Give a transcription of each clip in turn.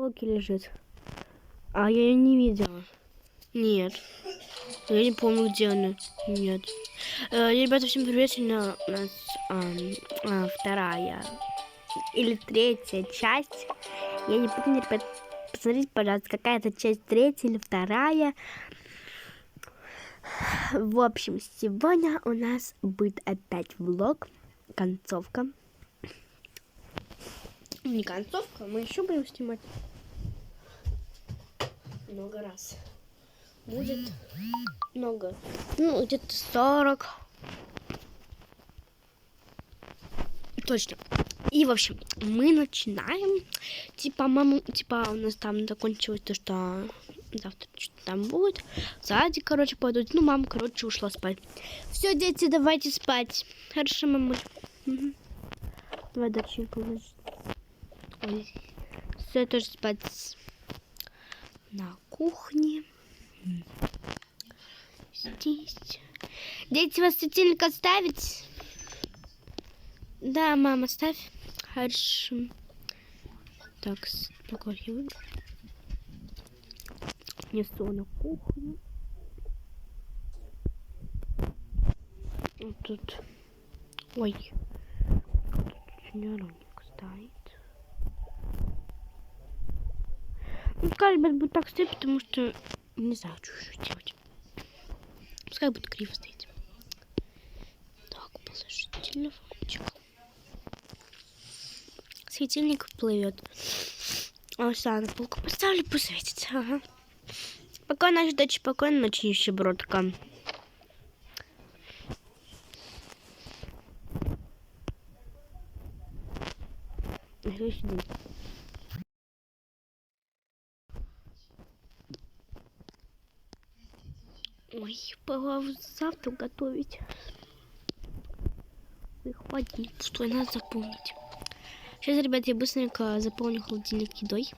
полке лежит. А я ее не видела. Нет. Я не помню, где она. Нет. Ребята, всем привет. Сегодня у нас вторая или третья часть. Я не помню, ребят. Посмотрите, пожалуйста, какая это часть, третья или вторая. В общем, сегодня у нас будет опять влог. Концовка. Не концовка, мы еще будем снимать много раз. Будет много. Ну, где-то 40. Точно. И, в общем, мы начинаем. Типа, у нас там закончилось то, что завтра что-то там будет. В садик, короче, пойдут. Ну, мама, короче, ушла спать. Все, дети, давайте спать. Хорошо, мамуль. Угу. Давай, доченька, ложись. Ой. Все, тоже спать на кухне. Здесь. Дети, вас светильник оставить? Да, мама, ставь. Хорошо. Так, такой я выберу. Несу на кухню. Вот тут. Ой. Тут неровненько стоит. Ну, пускай, ребят, будет так стоять, потому что не знаю, что еще делать. Пускай будет криво стоять. Так, положи телефончик. Светильник плывет. А на полку поставлю, пусть светится. Ага. Спокойной ночи, дочь, спокойной ночи, нищебродка. Ой, пора завтра готовить. Ой, холодильник пустой, надо заполнить. Сейчас, ребят, я быстренько заполню холодильник едой.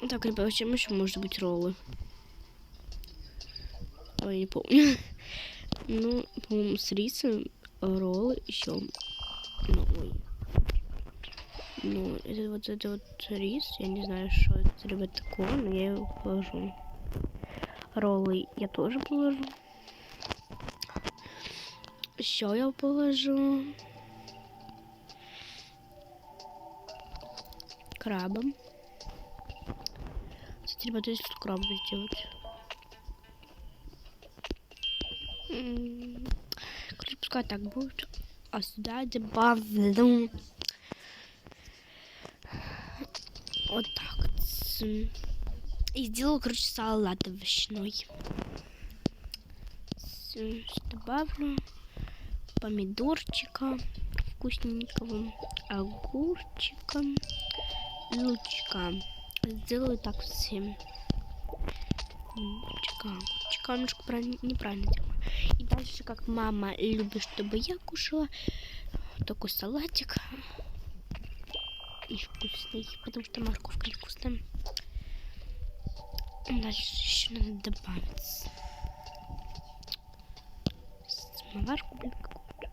Так, ребят, чем еще может быть роллы? Ой, не помню. Ну, по-моему, с рисом роллы еще. Ну, ой. Ну, это вот рис. Я не знаю, что это, ребят, такое, но я его положу. Роллы я тоже положу. Еще я положу. Крабом. Кстати, ребята, если тут краб сделать. Короче, пускай так будет. А сюда добавлю вот так вот. И сделаю, короче, салат овощной. Добавлю помидорчика вкусненького, огурчика, лучка. Сделаю так всем. Огурчика немножко неправильно делаю. И дальше, как мама любит, чтобы я кушала, такой салатик. И вкусный, потому что морковка невкусная. Дальше еще надо добавить самоварку, блин, какую-то.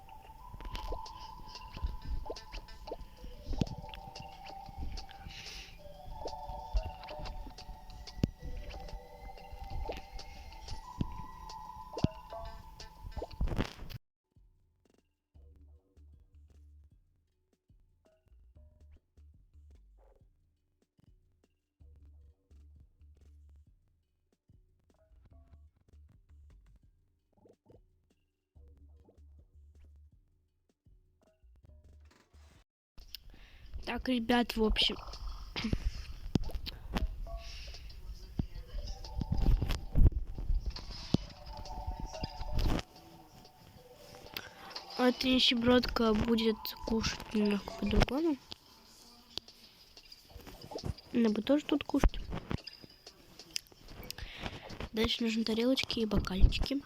Так, ребят, в общем. А нищебродка будет кушать немного по-другому. Она бы тоже тут кушать. Дальше нужны тарелочки и бокальчики.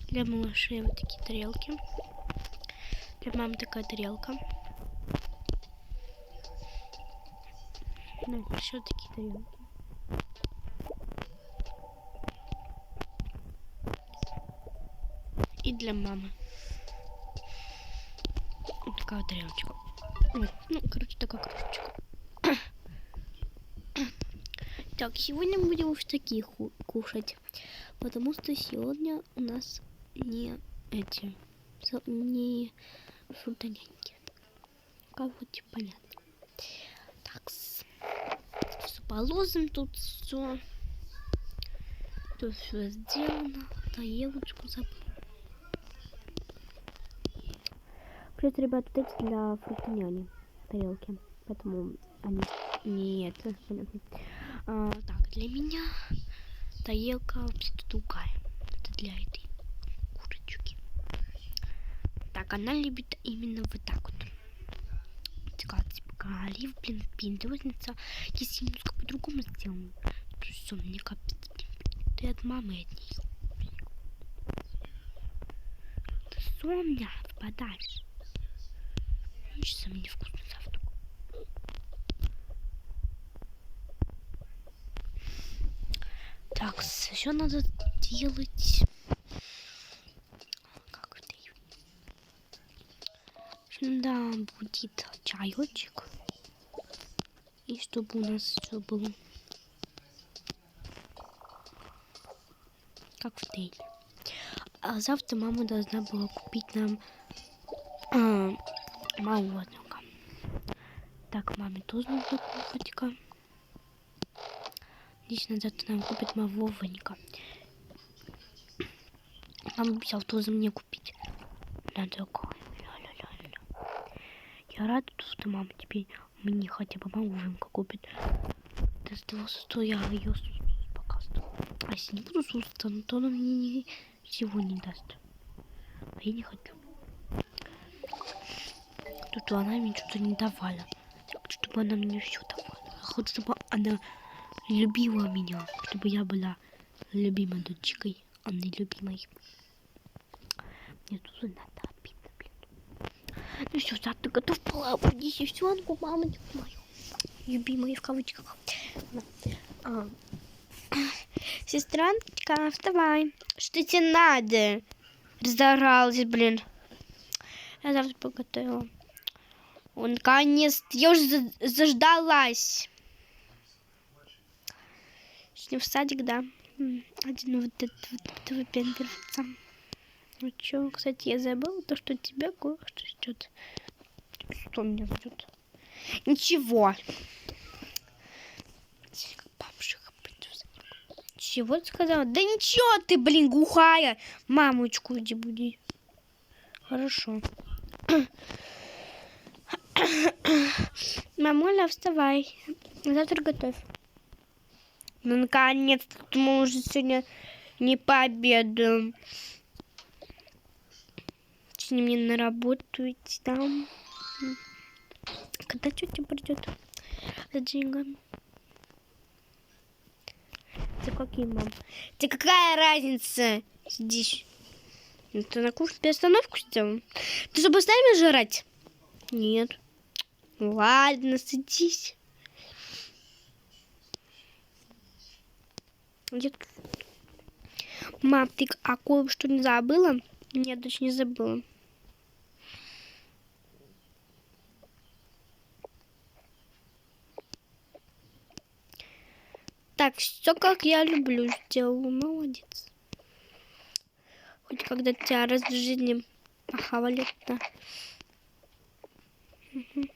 Для малышей вот такие тарелки. Для мамы такая тарелка. Ну, еще такие тарелки. И для мамы. Вот такая тарелочка. Вот. Ну, короче, такая кружечка. Так, сегодня будем уж такие кушать. Потому что сегодня у нас не фрутоняньки. Как вот понятно. Так, все положим, тут все. Тут все сделано. Тарелочку забыл. Привет, ребят, вот эти для фрутоняни тарелки. Поэтому они не это, понятно. Так, для меня тарелка вообще-то другая. Это для этой курочки. Так, она любит именно вот так вот. Такая, типа, олив, блин, пиндосница. Если немножко по-другому сделаем, то все, мне капец. Ты от мамы от нее. Ты сонная, подальше. Сейчас мне невкусно завтра. Так, еще надо делать... Как это? Да, будет чаечек. И чтобы у нас все было как в Тейле. А завтра мама должна была купить нам молодника. Так, маме тоже нужно купить-ка. Лично завтра нам купит молодника. Мама обещала тоже мне купить. Она такая, я рада, что мама теперь мне хотя бы молодника купит. До того, что я ее показываю. А если не буду слушаться, то она мне ничего не даст. А я не хочу. Тут она мне что-то не давала. Чтобы она мне все давала. Хочу, чтобы она любила меня. Чтобы я была любимой дочкой, а не любимой. Мне тут надо обидно, блин. Ну все, завтра готов полабудись и все, мамочку мою. Любимая в кавычках. Сестренка, вставай. Что тебе надо? Разоралась, блин. Я завтра поготовила. Наконец, я уже заждалась. С в садик, да. Один вот этот вот выпендривается. Ну чё, кстати, я забыла то, что тебя кое-что ждет. Что меня ждет? Ничего. Чего ты сказала? Да ничего ты, блин, глухая. Мамочку иди буди. Хорошо. Мамуля, вставай. Завтра готовь. Ну, наконец-то мы уже сегодня не пообедаем. Сегодня мне на работу идти там. Когда тетя придет за деньгами? За какие, мам? Тебе какая разница? Сидишь. Ты на кухне перестановку сделал? Ты что, поставим жрать? Нет. Ладно, садись. Мам, ты кое-что не забыла? Нет, дочь, не забыла. Так, все как я люблю сделала. Молодец. Хоть когда тебя раз в жизни похвалят-то. Угу.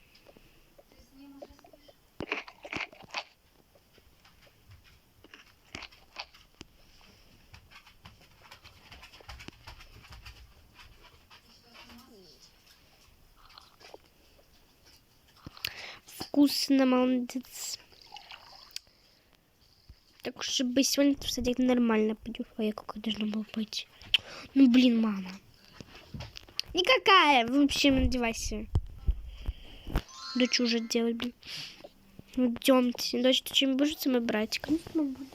вкусно, молодец. Так, чтобы сегодня в садик нормально пойдет. А я как должна была пойти? Ну, блин, мама. Никакая. В общем, одевайся. Дочь уже делать, блин. Идемте. Дочь, ты чем будешь со мной брать? Конечно, буду.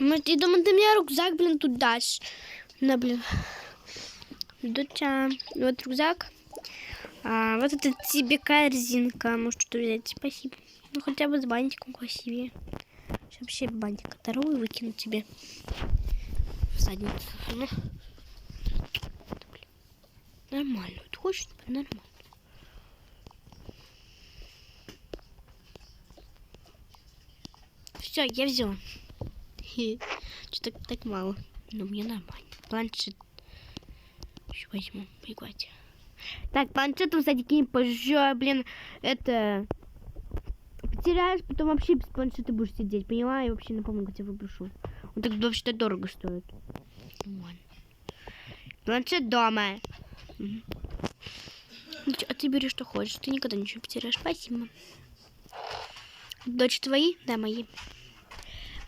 Может, я думаю, ты мне рюкзак, блин, тут дашь. На, блин. Доча, вот рюкзак. Вот это тебе корзинка. Может, что-то взять. Спасибо. Ну, хотя бы с бантиком красивее. Сейчас вообще бантик оторву и выкину тебе в задницу. Ну. Нормально. Вот хочешь, нормально. Все, я взяла. Что-то так мало. Но мне нормально. Планшет. Еще возьму. Пригладь. Так, планшет в садике не позже, блин, это... Потеряешь, потом вообще без планшета будешь сидеть, поняла? Я вообще напомню, где выброшу. Он так вообще-то дорого стоит. Ладно. Планшет дома. А ты бери, что хочешь. Ты никогда ничего не потеряешь. Спасибо. Дочь твои? Да, мои.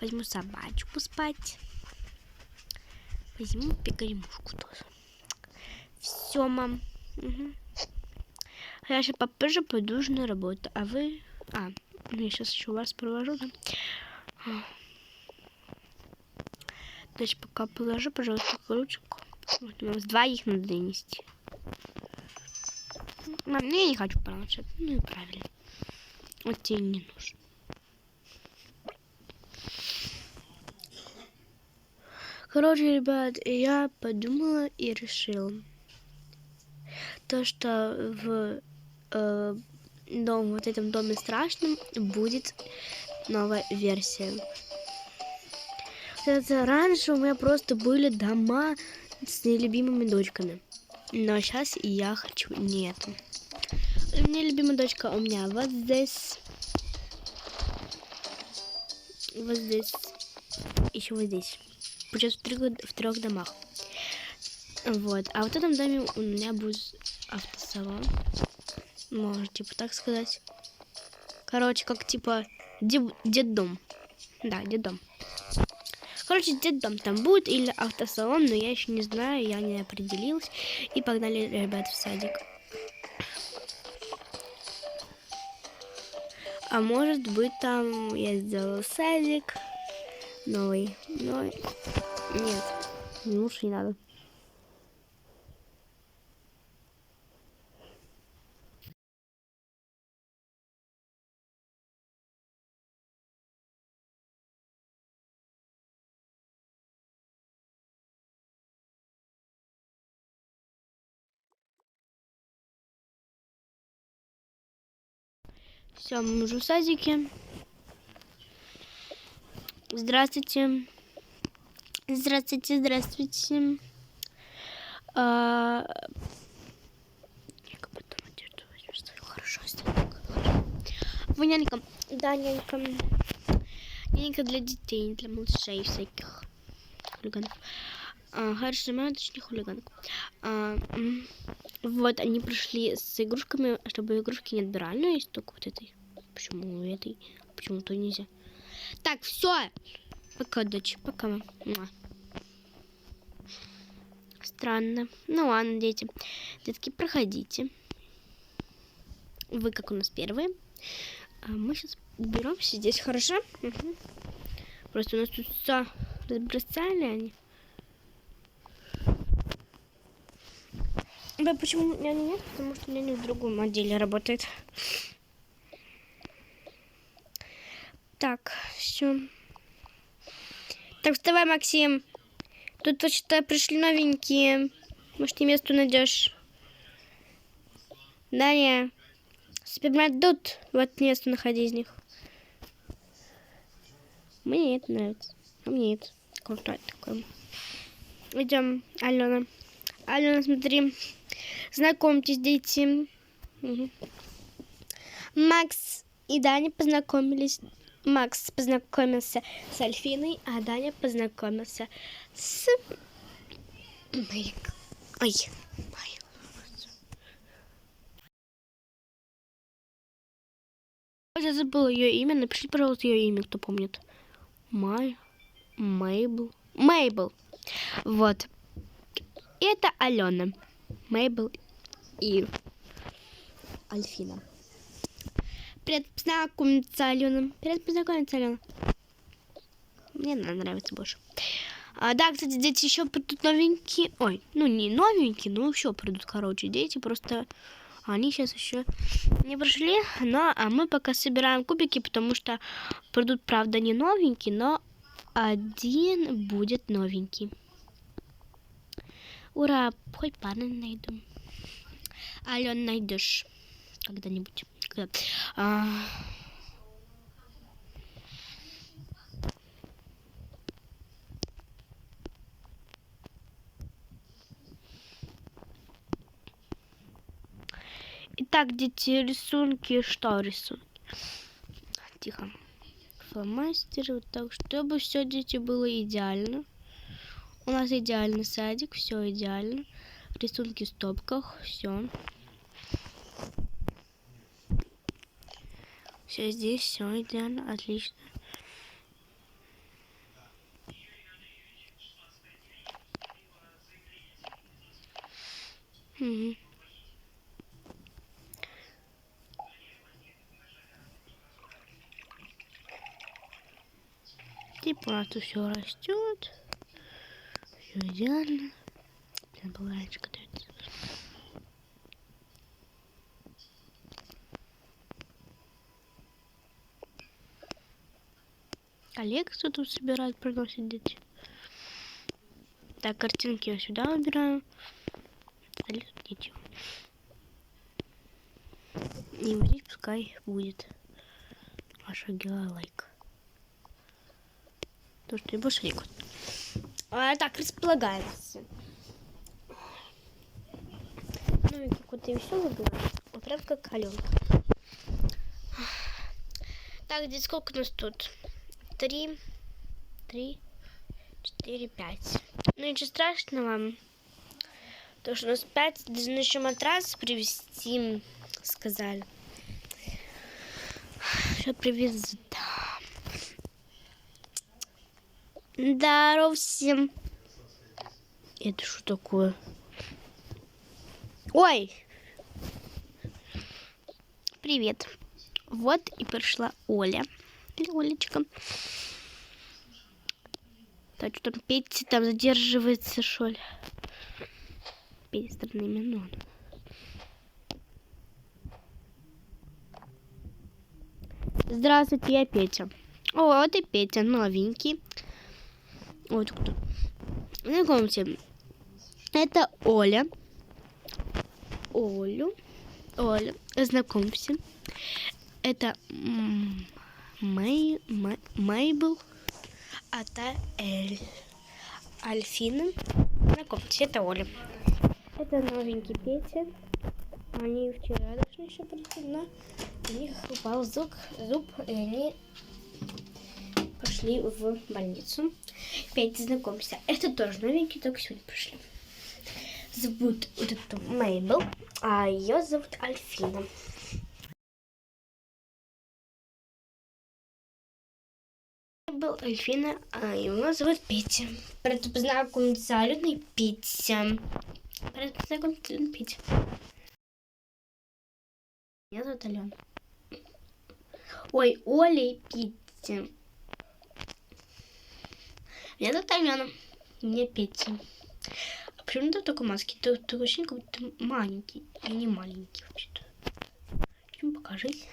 Возьму собачку спать. Возьму пекаримушку тоже. Все, мам. Угу. Я сейчас попозже пойду уже на работу. А вы... я сейчас еще вас провожу, да? Дальше пока положу, пожалуйста, ручку. Вот, с двоих надо донести. Мам, я не хочу планшет. Ну и правильно. Вот тебе не нужен. Короче, ребят, я подумала и решила. То, что в вот этом доме страшном будет новая версия. Это раньше у меня просто были дома с нелюбимыми дочками. Но сейчас я хочу не это. У меня любимая дочка у меня вот здесь. Вот здесь. Еще вот здесь. Получается в трех домах. Вот. А вот в этом доме у меня будет автосалон. Можно типа так сказать. Короче, как типа детдом. Да, детдом. Короче, детдом там будет или автосалон, но я еще не знаю, я не определилась. И погнали, ребят, в садик. А может быть там я сделала садик новый. Но нет, лучше не надо. Все, мы уже в садике. Здравствуйте. Здравствуйте, здравствуйте. Я как бы дома одежду возьму. Хорошо, вы нянька. Да, нянька. Нянька для детей, для малышей всяких хулиганов. Хорошо, мама, точнее хулиганок. Вот, они пришли с игрушками, чтобы игрушки не отбирали. Но есть только вот этой. Почему этой? Почему-то нельзя. Так, все. Пока, дочь. Пока, мама. Странно. Ну ладно, дети. Детки, проходите. Вы как у нас первые. Мы сейчас уберемся здесь, хорошо? Угу. Просто у нас тут все разбросали они. Да, почему няни нет? Потому что няня в другом отделе работает. Так, все. Так, вставай, Максим. Тут что-то пришли новенькие. Может, ты место найдешь? Даня. Супермен тут. Вот место находи из них. Мне это нравится. А мне это крутое такое. Идем, Алена. Алена, смотри. Знакомьтесь, дети. Угу. Макс и Даня познакомились. Макс познакомился с Альфиной, а Даня познакомился с... Ой. Я забыла ее имя. Напишите, пожалуйста, ее имя, кто помнит. Мейбл. Вот. И это Алена. Мейбл и Альфина. Привет, познакомиться, Алена. Мне она нравится больше. Да, кстати, дети еще придут новенькие. Ой, ну не новенькие, но еще придут, короче, дети. Просто они сейчас еще не пришли. А мы пока собираем кубики, потому что придут, правда, не новенькие, но один будет новенький. Ура, хоть парня найду. Ален, найдешь когда-нибудь. Итак, дети, рисунки. Что рисунки? Тихо. Фломастер. Вот так, чтобы все, дети, было идеально. У нас идеальный садик, все идеально. Рисунки в стопках, все. Все здесь, все идеально, отлично. Угу. Типа у нас тут все растет. Все идеально. Блин, было раньше кататься. Олег что тут собирает, приносит дети. Так, картинки я сюда выбираю. Остальных ничего. И здесь пускай будет ваша лайк. То, что и больше не год. Так, располагаемся. Ну и какой-то веселый был. Вот прям как Аленка. Так, здесь сколько у нас тут? 3, 4, 5. Ну ничего страшного. То, что у нас 5. Должны еще матрас привезти, сказали. Что привезут? Здорово всем. Это что такое? Ой! Привет. Вот и пришла Оля. Олечка. Так, что там Петя там задерживается, что ли? Петя странный минут. Здравствуйте, я Петя. О, вот и Петя, новенький. Вот кто. Знакомьте. Это Оля. Оля, знакомься. Это Мейбл. А та Альфина. Знакомьтесь, это Оля. Это новенький Петя. Они вчера должны еще прийти, но у них упал зуб, и они пошли в больницу. Петя, знакомься. Это тоже новенький, только сегодня пришли. Зовут вот эту Мейбл, а ее зовут Альфина. Мейбл, Альфина, а его зовут Петя. Приятно познакомиться, Алена и Петя. Приятно познакомиться, Алена и Петя. Меня зовут Алена. Ой, Оля и Петя. Меня зовут Алена. Мне Петя. А почему ты в такой маске? Ты очень как будто маленький. Я не маленький вообще-то. Чем покажись.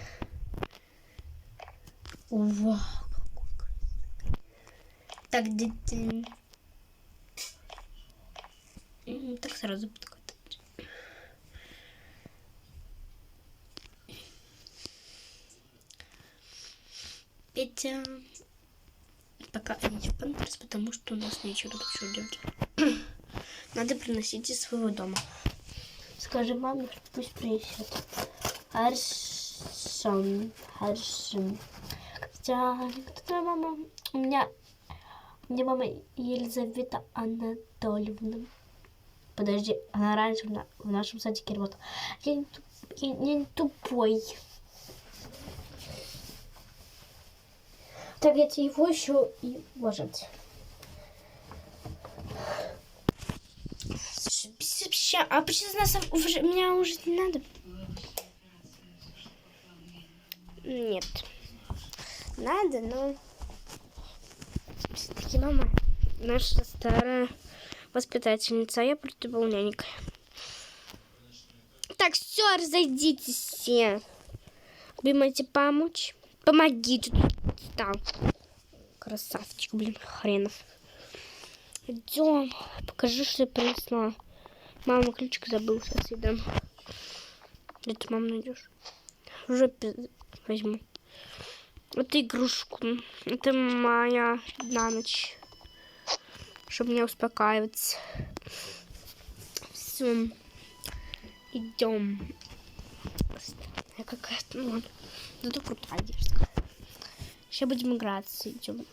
Вау, какой красивый. Так, дети. Так сразу подкатывать. Петя. Пока идите в Памперс, потому что у нас нечего тут еще делать. Надо приносить из своего дома. Скажи маме, что пусть принесет. Хорошо. Настя, кто твоя мама? У меня мама Елизавета Анатольевна. Подожди, она раньше в нашем садике работала. Я не тупой. Так, я его еще и ложить. А почему нас уже, меня уже не надо? Нет. Надо, но все-таки мама наша старая воспитательница, а я просто был нянькой. Так, все, разойдитесь все. Вы можете помочь? Помогите. Стал. Красавчик, блин, хренов. Идем. Покажи, что я принесла. Мама ключик забыл, сейчас я дам. Где ты, мам, найдешь? Уже возьму. Это игрушку. Это моя на ночь. Чтобы меня успокаивать. Все. Идем. Я какая-то, ну ладно. Зато крутая дерзкая. Сейчас будем играться. Идем.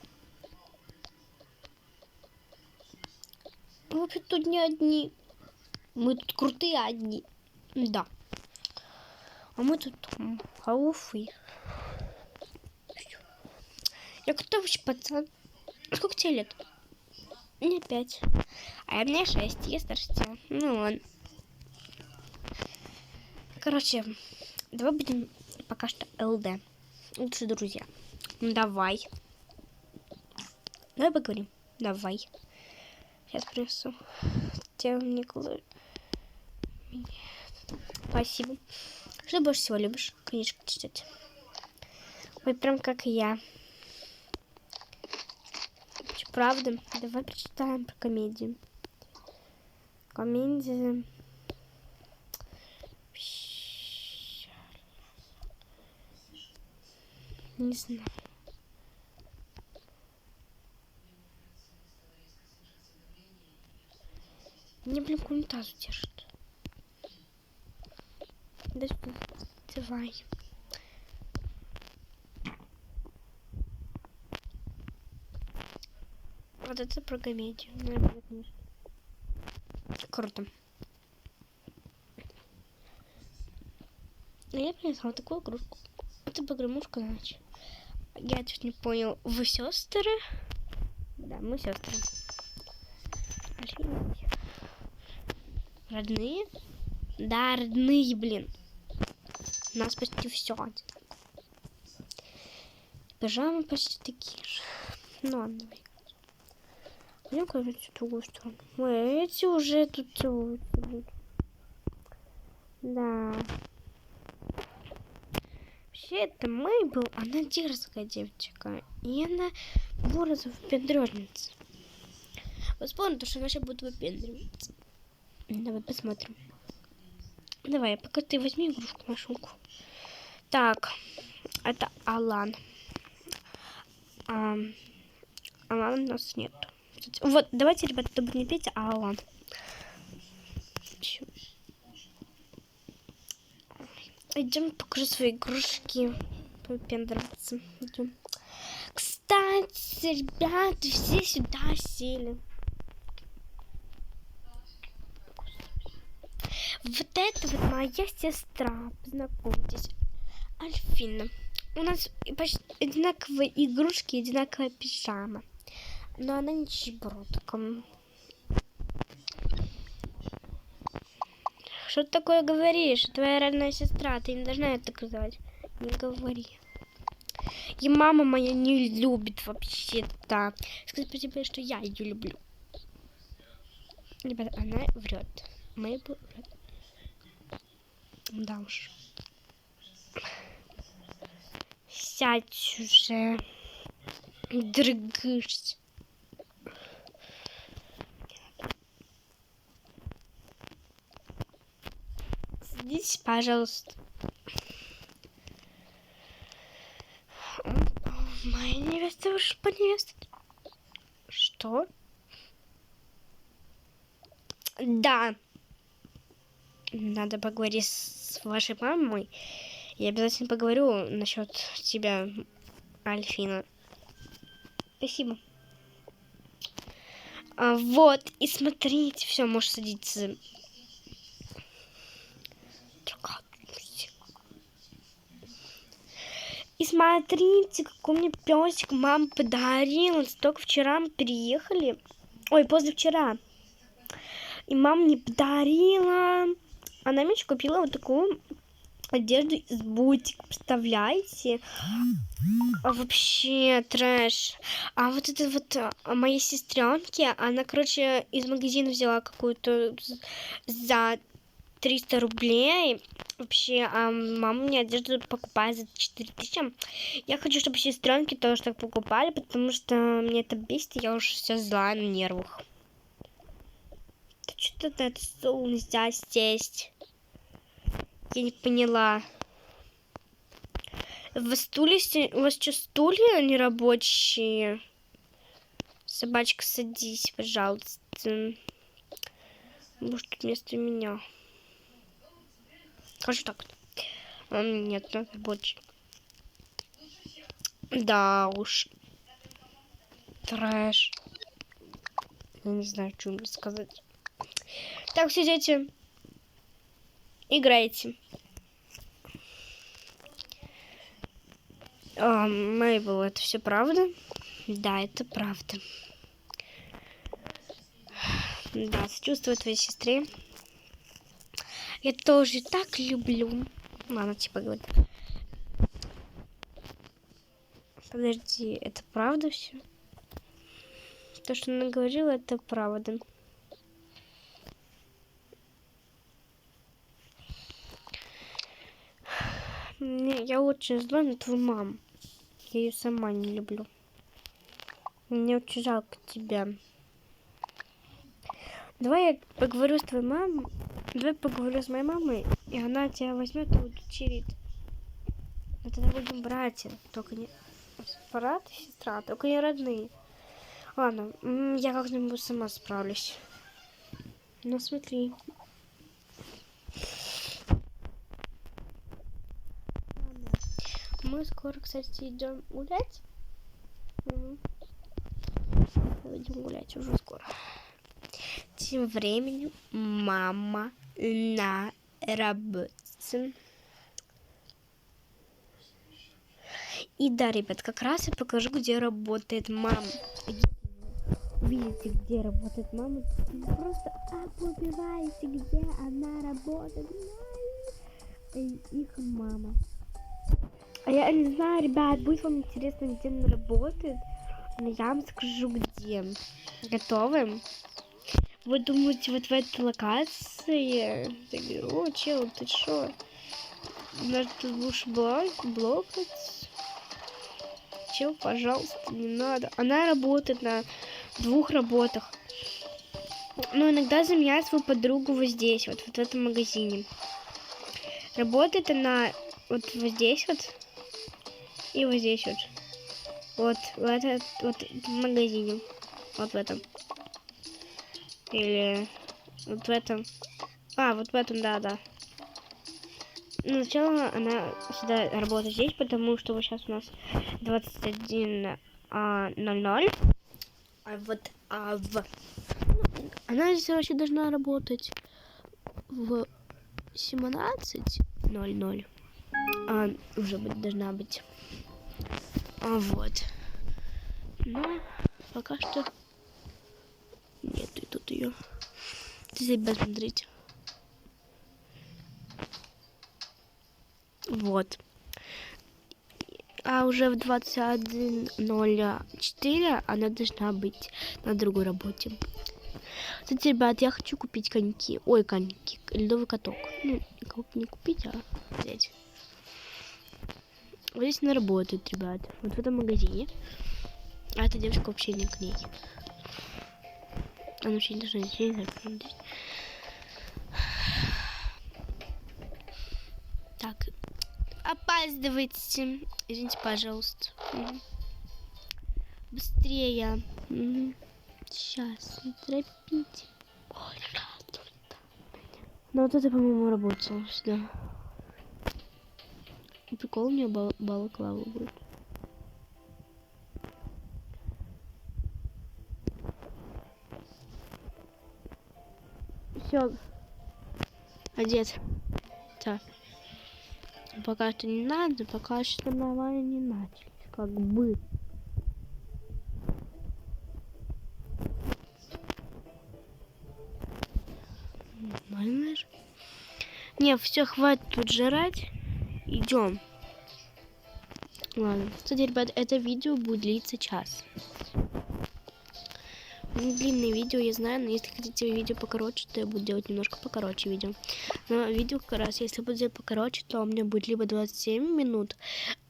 Мы вообще тут не одни. Мы тут крутые одни. Да. А мы тут халуфы. Я кто вообще пацан? Сколько тебе лет? Мне 5. А мне 6. Я старше тебя. Ну ладно. Короче, давай будем пока что ЛД. Лучше друзья. Ну давай. Давай поговорим. Давай. Сейчас принесу. Тебе Николай. Спасибо. Что больше всего любишь? Книжки читать. Ой, прям как я. Че, правда? Давай прочитаем про комедию. Комедия. Не знаю. Мне, блин, унитаз держит. Давай. Вот это про комедию. Наверное, конечно. Круто. Я принесла такую игрушку. Это погремушка на ночь. Я чуть не понял. Вы сестры? Да, мы сестры. Родные? Да, родные, блин. У нас почти все одинаково. Пижамы почти такие же. Ну ладно, давай. Пойдем куда-нибудь в другую сторону. Ой, эти уже тут целуются. Да. Вообще, это Мейбл, она дерзкая девочка. И она вороза выпендрежница. Вспомни, что она сейчас будет выпендриваться. Давай посмотрим. Давай, пока ты возьми игрушку, машинку. Так, это Алан. Алан у нас нет. Вот, давайте, ребята, чтобы не петь, а Алан. Идем, покажу свои игрушки. Попендриваться. Идем. Кстати, ребята, все сюда сели. Вот это вот моя сестра. Познакомьтесь. Альфина. У нас почти одинаковые игрушки, одинаковая пижама. Но она нищебродка. Что ты такое говоришь? Твоя родная сестра. Ты не должна это сказать. Не говори. И мама моя не любит вообще-то. Скажи про тебя, что я ее люблю. Ребята, она врет. Мэйбл врет. Да уж. Сядь уже. Дрыгышься. Садитесь, пожалуйста. Моя невеста вышла по невесте. Что? Да. Надо поговорить с вашей мамой. Я обязательно поговорю насчет тебя. Альфина. Спасибо. Вот, и смотрите, все, можешь садиться. И смотрите, какой мне песик мама подарила. Только вчера мы приехали. Ой, позавчера. И мама мне подарила. Она мне еще купила вот такую одежду из бутик. Представляете? Вообще трэш. А вот это вот моей сестренке, она, короче, из магазина взяла какую-то за 300 рублей. Вообще, мама мне одежду покупает за 4000. Я хочу, чтобы сестренки тоже так покупали, потому что мне это бесит, и я уже вся злая на нервах. Да что-то на этот стул нельзя сесть. Я не поняла. У вас что, стулья нерабочие? Собачка, садись, пожалуйста. Может, тут вместо меня. Скажу так. Нет, надо рабочий. Да уж. Трэш. Я не знаю, что мне сказать. Так, все, дети. Играйте. Мейбл, это все правда? Да, это правда. Да, сочувствую твоей сестре. Я тоже так люблю. Ладно, типа говорит. Подожди, это правда все? То, что она говорила, это правда. Я очень зла на твою маму. Я ее сама не люблю. Мне очень жалко тебя. Давай я поговорю с твоей мамой. Давай поговорю с моей мамой, и она тебя возьмет и удочерит. Мы тогда будем братья. Только не брат и сестра, только не родные. Ладно, я как-нибудь сама справлюсь. Ну смотри. Мы скоро, кстати, идем гулять. Идем гулять уже скоро. Тем временем мама на работе. И да, ребят, как раз я покажу, где работает мама. Видите, где работает мама? Вы просто обубиваете, где она работает. Их мама. А я не знаю, ребят, будет вам интересно, где она работает. Но я вам скажу, где. Готовы? Вы думаете, вот в этой локации? Я говорю, о, чел, ты шо? Даже тут будешь блокать? Чел, пожалуйста, не надо. Она работает на 2 работах. Но иногда заменяет свою подругу вот здесь, вот в этом магазине. Работает она вот здесь вот. И вот здесь вот. Вот в магазине. Вот в этом. Или вот в этом. Вот в этом, да. Сначала она всегда работает здесь, потому что вот сейчас у нас 21:00. Она здесь вообще должна работать в 17:00. Уже должна быть. Вот. Но пока что нет, и тут ее. Ребят, смотрите. Вот. А уже в 21:04 она должна быть на другой работе. Кстати, ребят, я хочу купить коньки. Ой, коньки. Ледовый каток. Ну, не купить, а взять. Вот здесь она работает, ребят. Вот в этом магазине. А эта девушка вообще не к ней. Она вообще не должна здесь. Так. Опаздывайте. Извините, пожалуйста. Быстрее. Сейчас, не торопите. Ну вот это, по-моему, работало сюда. Прикол, у меня балаклава будет. все одет. Так. Пока что не надо, пока что нормально не начали. Как бы. Нормально же. Не, все, хватит тут жрать. Идем. Ладно. Кстати, ребят, это видео будет длиться час. Длинное видео, я знаю, но если хотите видео покороче, то я буду делать немножко покороче видео. Но видео как раз, если буду делать покороче, то у меня будет либо 27 минут,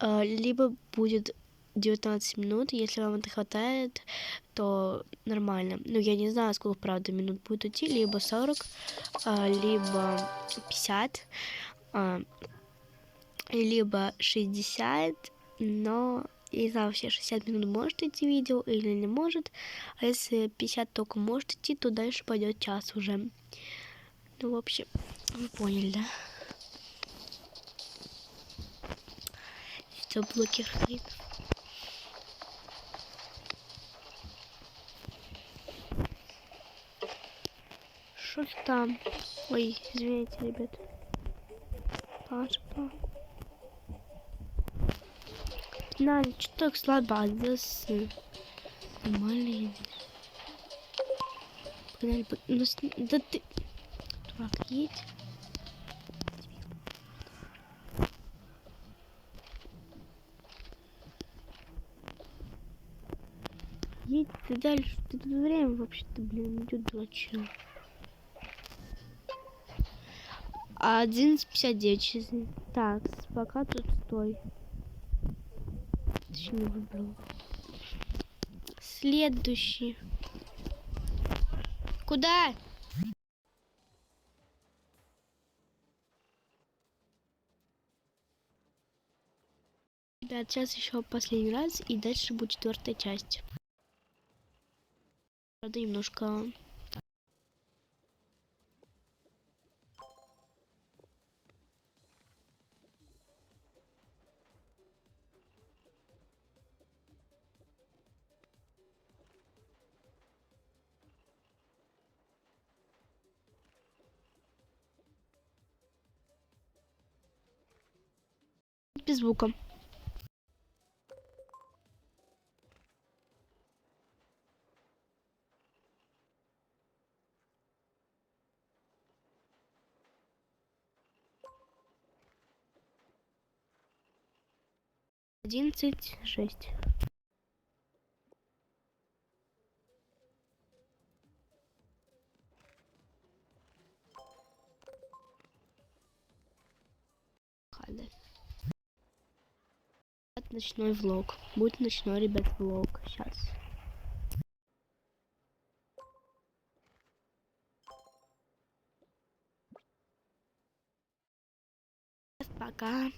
либо будет 19 минут. Если вам это хватает, то нормально. Но я не знаю, сколько, правда, минут будет идти. Либо 40, либо 50, либо 60, но... Я не знаю, вообще 60 минут может идти видео или не может. А если 50 только может идти, то дальше пойдет час уже. Ну, в общем, вы поняли, да? Все, блокер хрен. Что там? Ой, извините, ребят. Пашка. Надо, что так слабо отдался? Нормально. Да ты... Дурак, едь. Едь ты дальше. Ты тут время вообще-то, блин, идет дурачок. 11:59 часы. Так, пока тут стой. Точнее, выбрал. Следующий. Куда? Ребят, сейчас еще последний раз, и дальше будет 4-я часть. Правда, немножко... без звука. Одиннадцать, 6. Ночной влог. Будет ночной, ребят, влог. Сейчас. Пока.